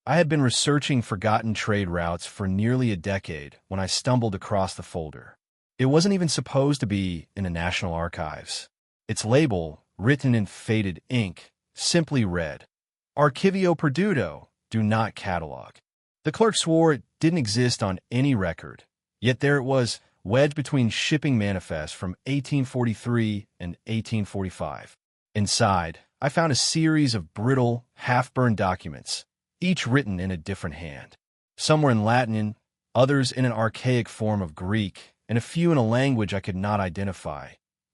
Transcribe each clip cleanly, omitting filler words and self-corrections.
I had been researching forgotten trade routes for nearly a decade when I stumbled across the folder. It wasn't even supposed to be in the National Archives. Its label, written in faded ink, simply read, Archivio Perduto, do not catalog. The clerk swore it didn't exist on any record, yet there it was, wedged between shipping manifests from 1843 and 1845. Inside, I found a series of brittle, half-burned documents, each written in a different hand. Some were in Latin, others in an archaic form of Greek, and a few in a language I could not identify,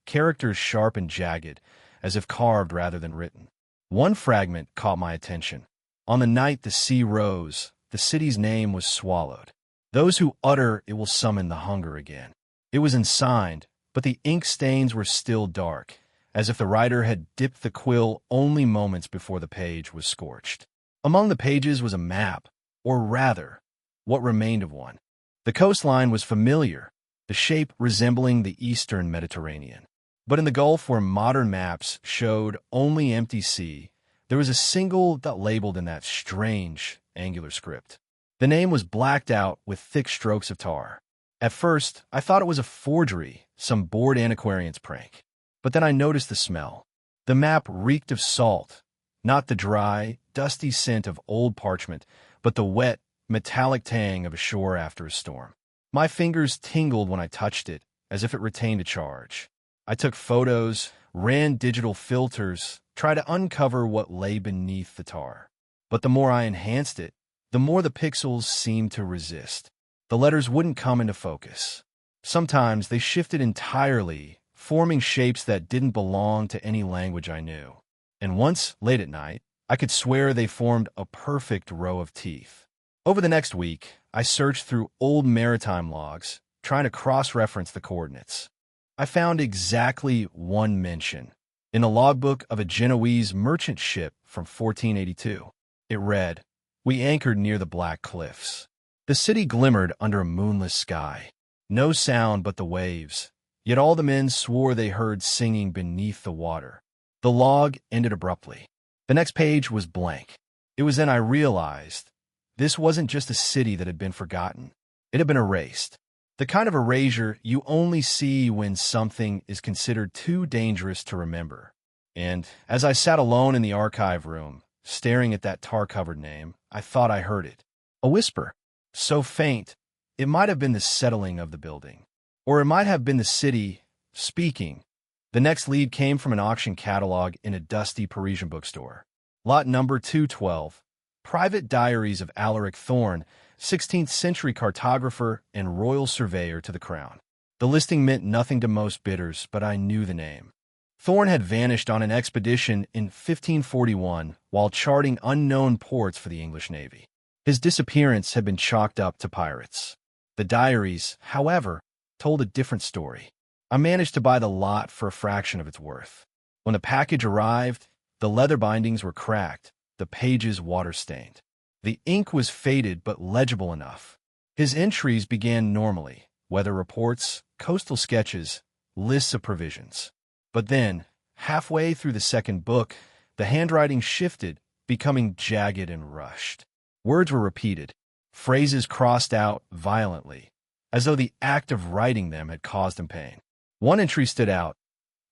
characters sharp and jagged, as if carved rather than written. One fragment caught my attention. On the night the sea rose, the city's name was swallowed. Those who utter it will summon the hunger again. It was unsigned, but the ink stains were still dark, as if the writer had dipped the quill only moments before the page was scorched. Among the pages was a map, or rather, what remained of one. The coastline was familiar, the shape resembling the eastern Mediterranean. But in the Gulf where modern maps showed only empty sea, there was a single dot labeled in that strange, angular script. The name was blacked out with thick strokes of tar. At first, I thought it was a forgery, some bored antiquarian's prank. But then I noticed the smell. The map reeked of salt, not the dry, dusty scent of old parchment, but the wet, metallic tang of a shore after a storm. My fingers tingled when I touched it, as if it retained a charge. I took photos, ran digital filters, tried to uncover what lay beneath the tar. But the more I enhanced it, the more the pixels seemed to resist. The letters wouldn't come into focus. Sometimes they shifted entirely, forming shapes that didn't belong to any language I knew. And once, late at night, I could swear they formed a perfect row of teeth. Over the next week, I searched through old maritime logs, trying to cross-reference the coordinates. I found exactly one mention, in the logbook of a Genoese merchant ship from 1482. It read, "We anchored near the Black Cliffs." The city glimmered under a moonless sky. No sound but the waves, yet all the men swore they heard singing beneath the water. The log ended abruptly. The next page was blank. It was then I realized this wasn't just a city that had been forgotten. It had been erased. The kind of erasure you only see when something is considered too dangerous to remember. And as I sat alone in the archive room, staring at that tar-covered name, I thought I heard it. A whisper, so faint, it might have been the settling of the building. Or it might have been the city speaking. The next lead came from an auction catalog in a dusty Parisian bookstore. Lot number 212, Private Diaries of Alaric Thorne, 16th century cartographer and royal surveyor to the crown. The listing meant nothing to most bidders, but I knew the name. Thorne had vanished on an expedition in 1541 while charting unknown ports for the English Navy. His disappearance had been chalked up to pirates. The diaries, however, told a different story. I managed to buy the lot for a fraction of its worth. When the package arrived, the leather bindings were cracked, the pages water-stained. The ink was faded but legible enough. His entries began normally, weather reports, coastal sketches, lists of provisions. But then, halfway through the second book, the handwriting shifted, becoming jagged and rushed. Words were repeated, phrases crossed out violently, as though the act of writing them had caused him pain. One entry stood out.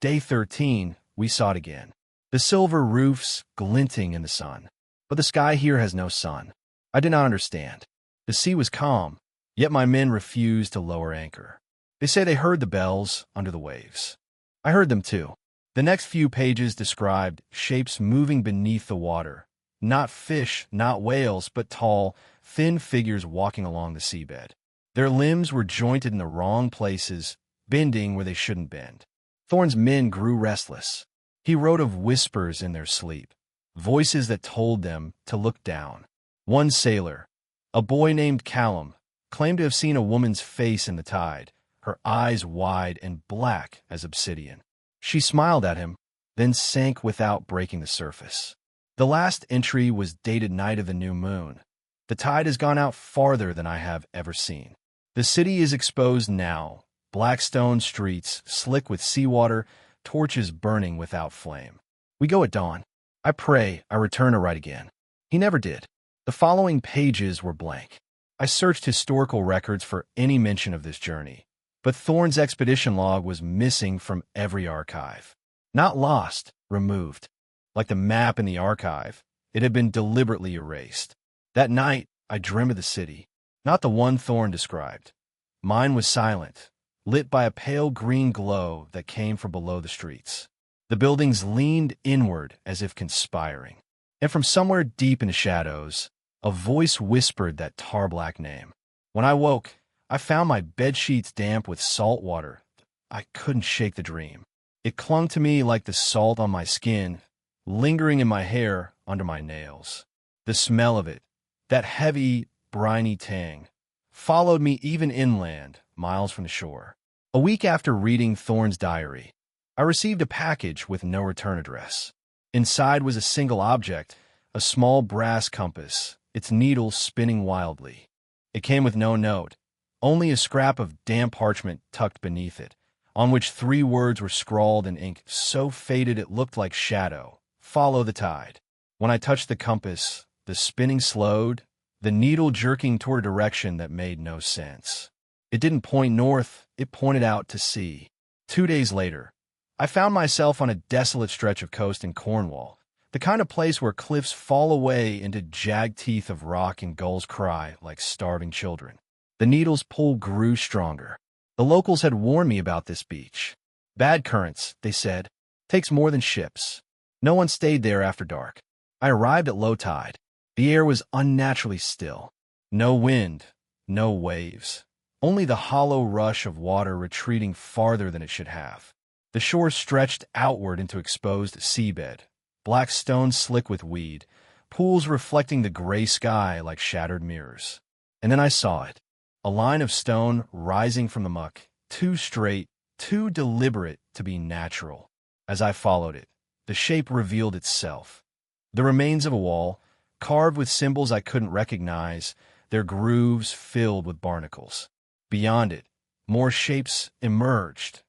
Day 13, we saw it again. The silver roofs glinting in the sun. But the sky here has no sun. I did not understand. The sea was calm, yet my men refused to lower anchor. They say they heard the bells under the waves. I heard them too. The next few pages described shapes moving beneath the water. Not fish, not whales, but tall, thin figures walking along the seabed. Their limbs were jointed in the wrong places, bending where they shouldn't bend. Thorne's men grew restless. He wrote of whispers in their sleep, voices that told them to look down. One sailor, a boy named Callum, claimed to have seen a woman's face in the tide, her eyes wide and black as obsidian. She smiled at him, then sank without breaking the surface. The last entry was dated night of the new moon. The tide has gone out farther than I have ever seen. The city is exposed now. Black stone streets, slick with seawater, torches burning without flame. We go at dawn. I pray I return to write again. He never did. The following pages were blank. I searched historical records for any mention of this journey, but Thorne's expedition log was missing from every archive. Not lost, removed. Like the map in the archive, it had been deliberately erased. That night, I dreamed of the city, not the one Thorne described. Mine was silent, lit by a pale green glow that came from below the streets. The buildings leaned inward as if conspiring, and from somewhere deep in the shadows, a voice whispered that tar-black name. When I woke, I found my bedsheets damp with salt water. I couldn't shake the dream. It clung to me like the salt on my skin, lingering in my hair under my nails. The smell of it, that heavy, briny tang, followed me even inland, miles from the shore. A week after reading Thorne's diary, I received a package with no return address. Inside was a single object, a small brass compass, its needle spinning wildly. It came with no note, only a scrap of damp parchment tucked beneath it, on which 3 words were scrawled in ink so faded it looked like shadow. Follow the tide. When I touched the compass, the spinning slowed, the needle jerking toward a direction that made no sense. It didn't point north, it pointed out to sea. 2 days later, I found myself on a desolate stretch of coast in Cornwall, the kind of place where cliffs fall away into jagged teeth of rock and gulls cry like starving children. The needle's pull grew stronger. The locals had warned me about this beach. Bad currents, they said, takes more than ships. No one stayed there after dark. I arrived at low tide. The air was unnaturally still. No wind, no waves. Only the hollow rush of water retreating farther than it should have. The shore stretched outward into exposed seabed, black stones slick with weed, pools reflecting the gray sky like shattered mirrors. And then I saw it, a line of stone rising from the muck, too straight, too deliberate to be natural. As I followed it, the shape revealed itself. The remains of a wall, carved with symbols I couldn't recognize, their grooves filled with barnacles. Beyond it, more shapes emerged.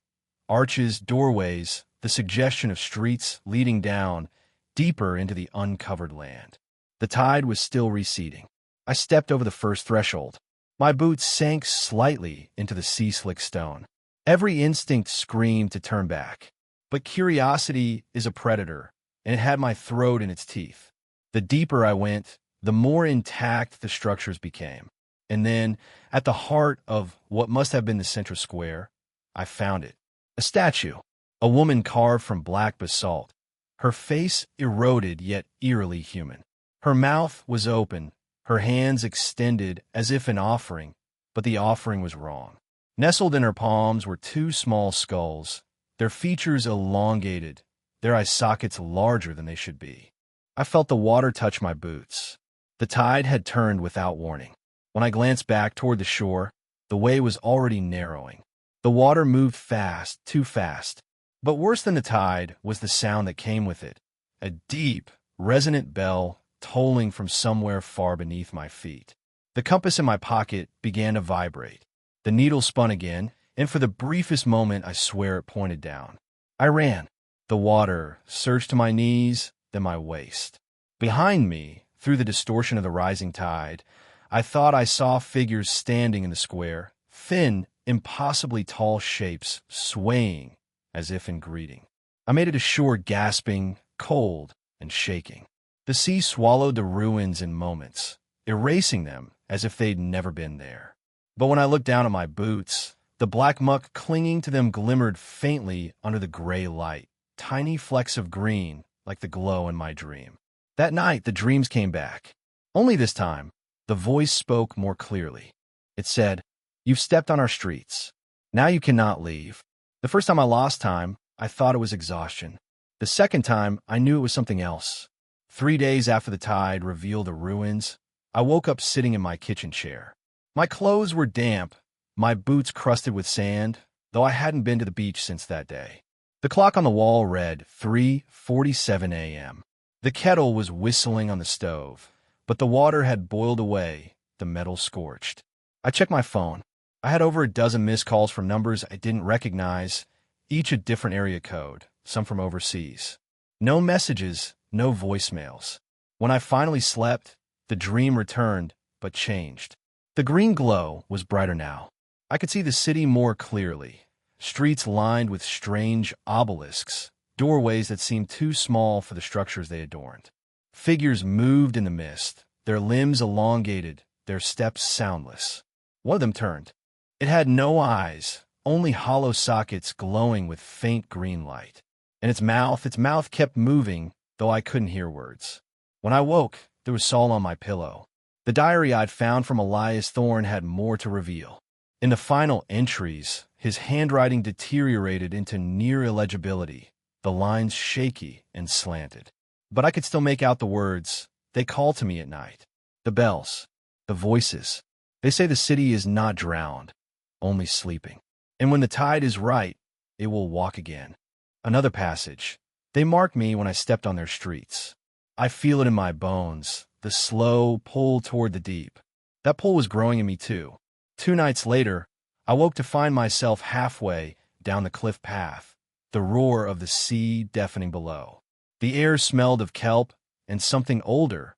Arches, doorways, the suggestion of streets leading down, deeper into the uncovered land. The tide was still receding. I stepped over the first threshold. My boots sank slightly into the sea-slick stone. Every instinct screamed to turn back. But curiosity is a predator, and it had my throat in its teeth. The deeper I went, the more intact the structures became. And then, at the heart of what must have been the central square, I found it. A statue, a woman carved from black basalt, her face eroded yet eerily human. Her mouth was open, her hands extended as if an offering, but the offering was wrong. Nestled in her palms were 2 small skulls, their features elongated, their eye sockets larger than they should be. I felt the water touch my boots. The tide had turned without warning. When I glanced back toward the shore, the way was already narrowing. The water moved fast, too fast. But worse than the tide was the sound that came with it, a deep, resonant bell tolling from somewhere far beneath my feet. The compass in my pocket began to vibrate. The needle spun again, and for the briefest moment I swear it pointed down. I ran. The water surged to my knees, then my waist. Behind me, through the distortion of the rising tide, I thought I saw figures standing in the square, thin, impossibly tall shapes, swaying as if in greeting. I made it ashore gasping, cold, and shaking. The sea swallowed the ruins in moments, erasing them as if they'd never been there. But when I looked down at my boots, the black muck clinging to them glimmered faintly under the gray light, tiny flecks of green like the glow in my dream. That night, the dreams came back. Only this time, the voice spoke more clearly. It said, "You've stepped on our streets. Now you cannot leave." The first time I lost time, I thought it was exhaustion. The second time, I knew it was something else. 3 days after the tide revealed the ruins, I woke up sitting in my kitchen chair. My clothes were damp, my boots crusted with sand, though I hadn't been to the beach since that day. The clock on the wall read 3:47 a.m. The kettle was whistling on the stove, but the water had boiled away, the metal scorched. I checked my phone. I had over a dozen missed calls from numbers I didn't recognize, each a different area code, some from overseas. No messages, no voicemails. When I finally slept, The dream returned, but changed. The green glow was brighter now. I could see the city more clearly. Streets lined with strange obelisks, doorways that seemed too small for the structures they adorned. Figures moved in the mist, their limbs elongated, their steps soundless. One of them turned. It had no eyes, only hollow sockets glowing with faint green light. And its mouth kept moving, though I couldn't hear words. When I woke, there was Saul on my pillow. The diary I'd found from Elias Thorne had more to reveal. In the final entries, his handwriting deteriorated into near illegibility, the lines shaky and slanted. But I could still make out the words. They call to me at night. The bells, the voices. They say the city is not drowned, only sleeping. And when the tide is right, it will walk again. Another passage. They mark me when I stepped on their streets. I feel it in my bones, the slow pull toward the deep. That pull was growing in me too. 2 nights later, I woke to find myself halfway down the cliff path, the roar of the sea deafening below. The air smelled of kelp and something older,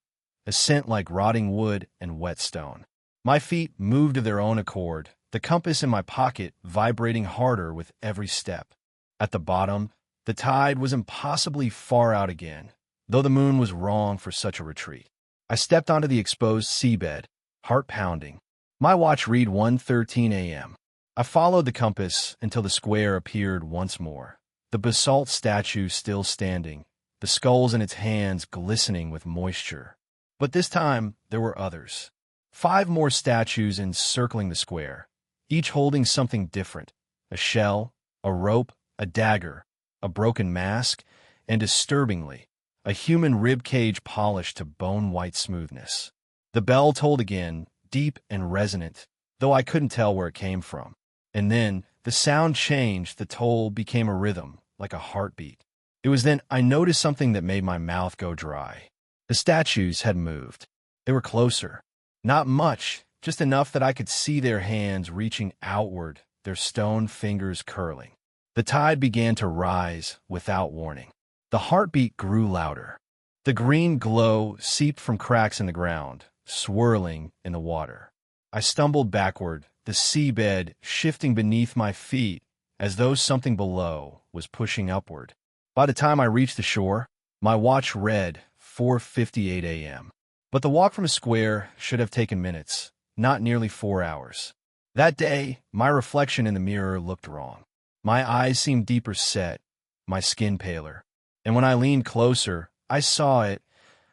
a scent like rotting wood and wet stone. My feet moved of their own accord, the compass in my pocket vibrating harder with every step. At the bottom, the tide was impossibly far out again, though the moon was wrong for such a retreat. I stepped onto the exposed seabed, heart pounding. My watch read 1:13 a.m. I followed the compass until the square appeared once more, the basalt statue still standing, the skulls in its hands glistening with moisture. But this time, there were others. 5 more statues encircling the square, each holding something different: a shell, a rope, a dagger, a broken mask, and disturbingly, a human rib cage polished to bone-white smoothness. The bell tolled again, deep and resonant, though I couldn't tell where it came from. And then, the sound changed, the toll became a rhythm, like a heartbeat. It was then I noticed something that made my mouth go dry. The statues had moved. They were closer. Not much, just enough that I could see their hands reaching outward, their stone fingers curling. The tide began to rise without warning. The heartbeat grew louder. The green glow seeped from cracks in the ground, swirling in the water. I stumbled backward, the seabed shifting beneath my feet as though something below was pushing upward. By the time I reached the shore, my watch read 4:58 a.m. But the walk from the square should have taken minutes, not nearly 4 hours. That day, my reflection in the mirror looked wrong. My eyes seemed deeper set, my skin paler. And when I leaned closer, I saw it.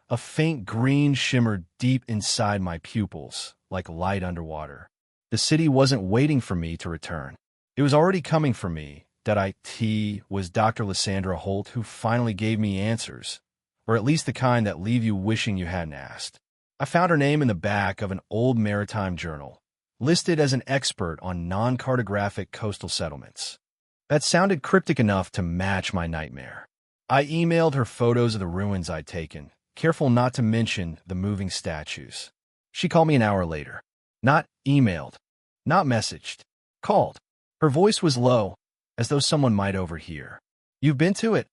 A faint green shimmered deep inside my pupils, like light underwater. The city wasn't waiting for me to return. It was already coming for me. It was Dr. Lysandra Holt who finally gave me answers, or at least the kind that leave you wishing you hadn't asked. I found her name in the back of an old maritime journal, listed as an expert on non-cartographic coastal settlements. That sounded cryptic enough to match my nightmare. I emailed her photos of the ruins I'd taken, careful not to mention the moving statues. She called me an hour later. Not emailed, not messaged, called. Her voice was low, as though someone might overhear. "You've been to it,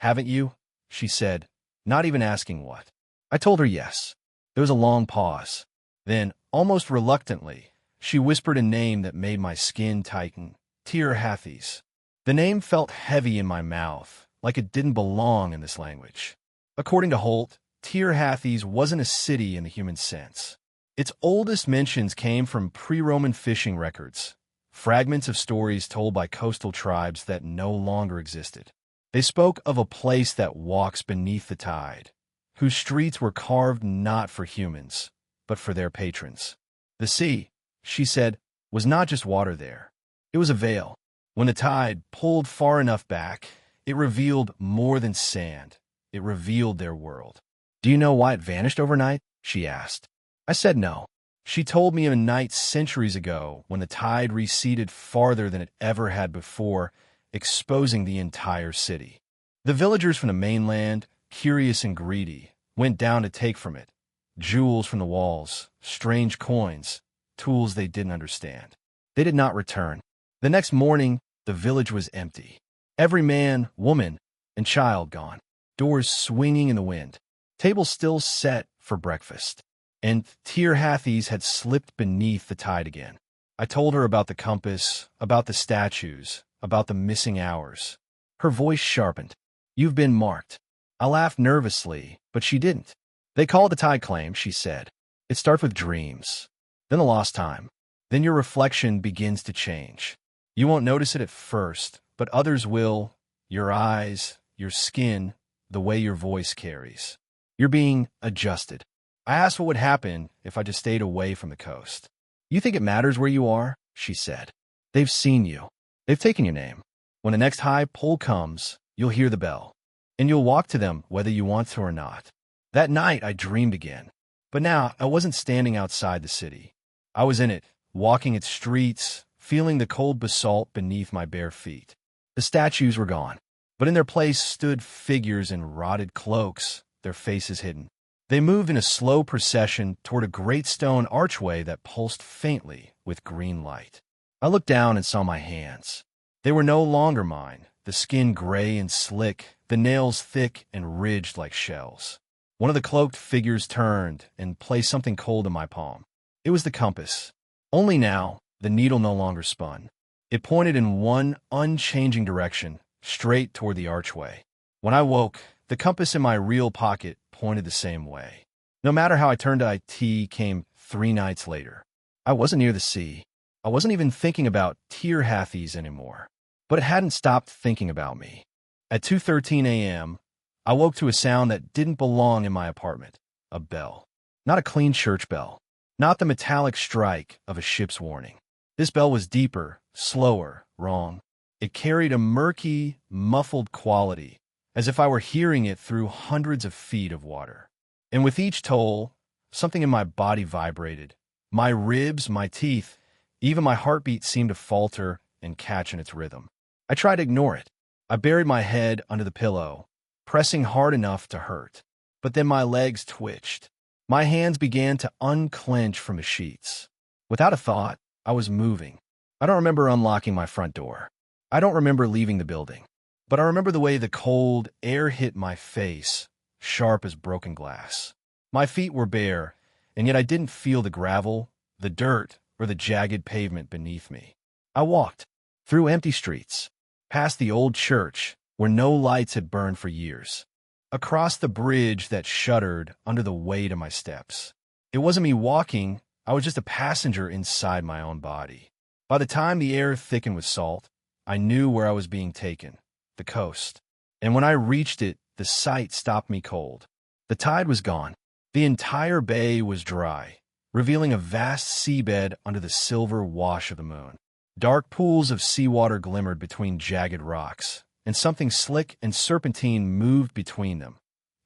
haven't you?" she said, not even asking what. I told her yes. There was a long pause. Then, almost reluctantly, she whispered a name that made my skin tighten. Tir Hathies. The name felt heavy in my mouth, like it didn't belong in this language. According to Holt, Tir Hathies wasn't a city in the human sense. Its oldest mentions came from pre-Roman fishing records, fragments of stories told by coastal tribes that no longer existed. They spoke of a place that walks beneath the tide, whose streets were carved not for humans, but for their patrons. The sea, she said, was not just water there. It was a veil. When the tide pulled far enough back, it revealed more than sand. It revealed their world. "Do you know why it vanished overnight?" she asked. I said no. She told me of a night centuries ago when the tide receded farther than it ever had before, exposing the entire city. The villagers from the mainland, curious and greedy, went down to take from it. Jewels from the walls, strange coins, tools they didn't understand. They did not return. The next morning, the village was empty. Every man, woman, and child gone. Doors swinging in the wind. Tables still set for breakfast. and Tirhathis had slipped beneath the tide again. I told her about the compass, about the statues, about the missing hours. Her voice sharpened. "You've been marked." I laughed nervously, but she didn't. "They call it the tide claim," she said. "It starts with dreams, then the lost time. Then your reflection begins to change. You won't notice it at first, but others will. Your eyes, your skin, the way your voice carries. You're being adjusted." I asked what would happen if I just stayed away from the coast. "You think it matters where you are?" she said. "They've seen you. They've taken your name. When the next high pull comes, you'll hear the bell, and you'll walk to them whether you want to or not." That night, I dreamed again. But now, I wasn't standing outside the city. I was in it, walking its streets, feeling the cold basalt beneath my bare feet. The statues were gone, but in their place stood figures in rotted cloaks, their faces hidden. They moved in a slow procession toward a great stone archway that pulsed faintly with green light. I looked down and saw my hands. They were no longer mine, the skin gray and slick, the nails thick and ridged like shells. One of the cloaked figures turned and placed something cold in my palm. It was the compass. Only now, the needle no longer spun. It pointed in one unchanging direction, straight toward the archway. When I woke, the compass in my real pocket pointed the same way. No matter how I turned to IT came 3 nights later. I wasn't near the sea. I wasn't even thinking about Tirhathis anymore. But it hadn't stopped thinking about me. At 2:13 a.m., I woke to a sound that didn't belong in my apartment. A bell. Not a clean church bell. Not the metallic strike of a ship's warning. This bell was deeper, slower, wrong. It carried a murky, muffled quality, as if I were hearing it through hundreds of feet of water. And with each toll, something in my body vibrated. My ribs, my teeth, even my heartbeat seemed to falter and catch in its rhythm. I tried to ignore it. I buried my head under the pillow, pressing hard enough to hurt. But then my legs twitched. My hands began to unclench from the sheets. Without a thought, I was moving. I don't remember unlocking my front door. I don't remember leaving the building. But I remember the way the cold air hit my face, sharp as broken glass. My feet were bare, and yet I didn't feel the gravel, the dirt, or the jagged pavement beneath me. I walked through empty streets, past the old church where no lights had burned for years, across the bridge that shuddered under the weight of my steps. It wasn't me walking, I was just a passenger inside my own body. By the time the air thickened with salt, I knew where I was being taken. The coast. And when I reached it, the sight stopped me cold. The tide was gone. The entire bay was dry, revealing a vast seabed under the silver wash of the moon. Dark pools of seawater glimmered between jagged rocks, and something slick and serpentine moved between them.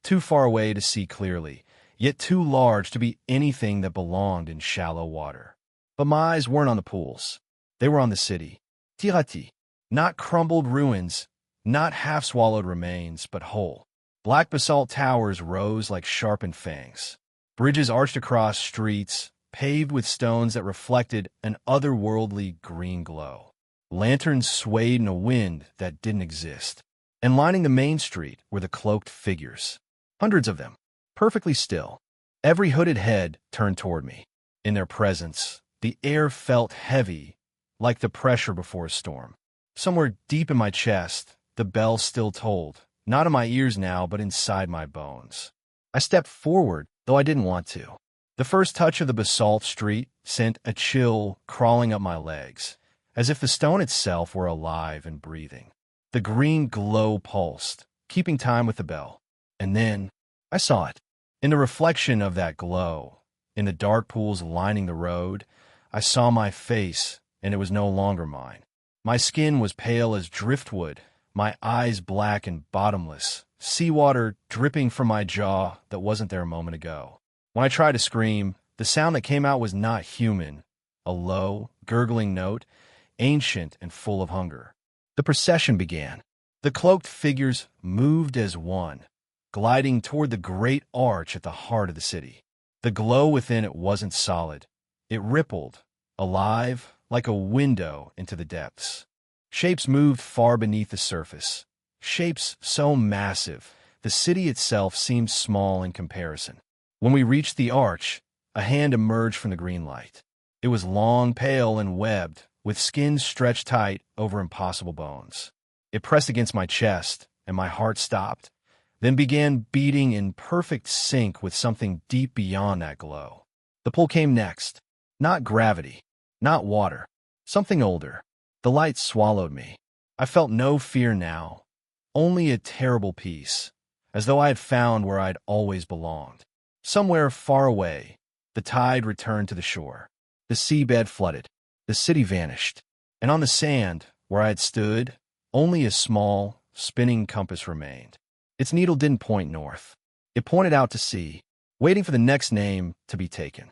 Too far away to see clearly, yet too large to be anything that belonged in shallow water. But my eyes weren't on the pools. They were on the city. Tirati. Not crumbled ruins, not half-swallowed remains, but whole. Black basalt towers rose like sharpened fangs. Bridges arched across streets, paved with stones that reflected an otherworldly green glow. Lanterns swayed in a wind that didn't exist. And lining the main street were the cloaked figures. Hundreds of them, perfectly still. Every hooded head turned toward me. In their presence, the air felt heavy, like the pressure before a storm. Somewhere deep in my chest, the bell still tolled, not in my ears now, but inside my bones. I stepped forward, though I didn't want to. The first touch of the basalt street sent a chill crawling up my legs, as if the stone itself were alive and breathing. The green glow pulsed, keeping time with the bell. And then, I saw it. In the reflection of that glow, in the dark pools lining the road, I saw my face, and it was no longer mine. My skin was pale as driftwood, my eyes black and bottomless, seawater dripping from my jaw that wasn't there a moment ago. When I tried to scream, the sound that came out was not human, a low, gurgling note, ancient and full of hunger. The procession began. The cloaked figures moved as one, gliding toward the great arch at the heart of the city. The glow within it wasn't solid. It rippled, alive, like a window into the depths. Shapes moved far beneath the surface. Shapes so massive, the city itself seemed small in comparison. When we reached the arch, a hand emerged from the green light. It was long, pale, and webbed, with skin stretched tight over impossible bones. It pressed against my chest, and my heart stopped, then began beating in perfect sync with something deep beyond that glow. The pull came next. Not gravity, not water, something older. The light swallowed me. I felt no fear now, only a terrible peace, as though I had found where I'd always belonged. Somewhere far away, the tide returned to the shore. The seabed flooded. The city vanished. And on the sand, where I had stood, only a small, spinning compass remained. Its needle didn't point north. It pointed out to sea, waiting for the next name to be taken.